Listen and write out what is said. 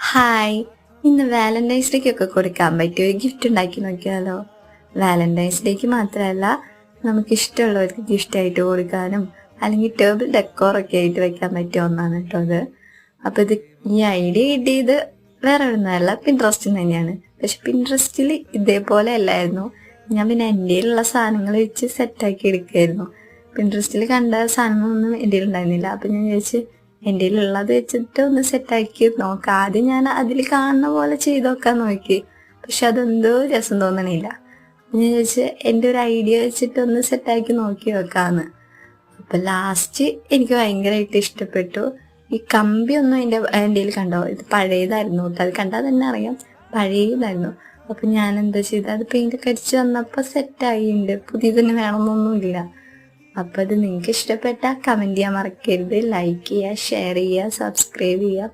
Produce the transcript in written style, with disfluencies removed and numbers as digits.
Hi, ഇന്ന് Valentine's ഡേക്കൊക്കെ കൊടുക്കാൻ പറ്റിയ ഒരു ഗിഫ്റ്റ് ഉണ്ടാക്കി നോക്കിയാലോ. വാലന്റൈൻസ് ഡേക്ക് മാത്രമല്ല, നമുക്ക് ഇഷ്ടമുള്ളവർക്ക് ഗിഫ്റ്റ് ആയിട്ട് കൊടുക്കാനും അല്ലെങ്കിൽ ടേബിൾ ഡെക്കോറൊക്കെ ആയിട്ട് വെക്കാൻ പറ്റിയ ഒന്നാണ് കേട്ടോ അത്. അപ്പോൾ ഈ ഐഡിയ കിട്ടിയത് വേറെ ഒന്നുമല്ല, പിൻട്രസ്റ്റിൽ തന്നെയാണ്. പക്ഷെ പിൻട്രസ്റ്റിൽ ഇതേപോലെ അല്ലായിരുന്നു. ഞാൻ പിന്നെ എൻ്റെ ഉള്ള സാധനങ്ങൾ വെച്ച് സെറ്റാക്കി എടുക്കുമായിരുന്നു. പിൻട്രസ്റ്റിൽ കണ്ട സാധനങ്ങളൊന്നും എൻ്റെ ഉണ്ടായിരുന്നില്ല. അപ്പം ഞാൻ ചോദിച്ചു എൻ്റെ ഉള്ളത് വെച്ചിട്ട് ഒന്ന് സെറ്റാക്കി നോക്കാം. ആദ്യം ഞാൻ അതിൽ കാണുന്ന പോലെ ചെയ്ത് നോക്കാൻ നോക്കി, പക്ഷെ അതെന്തോ രസം തോന്നണില്ല. ഞാൻ ചോദിച്ചു എൻ്റെ ഒരു ഐഡിയ വെച്ചിട്ട് ഒന്ന് സെറ്റാക്കി നോക്കി വെക്കാമെന്ന്. അപ്പം ലാസ്റ്റ് എനിക്ക് ഭയങ്കരമായിട്ട് ഇഷ്ടപ്പെട്ടു. ഈ കമ്പിയൊന്നും എൻ്റെ കണ്ടോ, ഇത് പഴയതായിരുന്നു. അത് കണ്ടാൽ തന്നെ അറിയാം പഴയതായിരുന്നു. അപ്പം ഞാൻ എന്താ ചെയ്തത്, അത് പെയിൻ്റൊക്കെ അടിച്ച് വന്നപ്പോൾ സെറ്റായിട്ടുണ്ട്. പുതിയതിന് വേണമെന്നൊന്നുമില്ല. അപ്പോൾ അത് നിങ്ങൾക്ക് ഇഷ്ടപ്പെട്ടാൽ കമൻറ്റ് ചെയ്യാൻ മറക്കരുത്. ലൈക്ക് ചെയ്യുക, ഷെയർ ചെയ്യുക, സബ്സ്ക്രൈബ് ചെയ്യുക.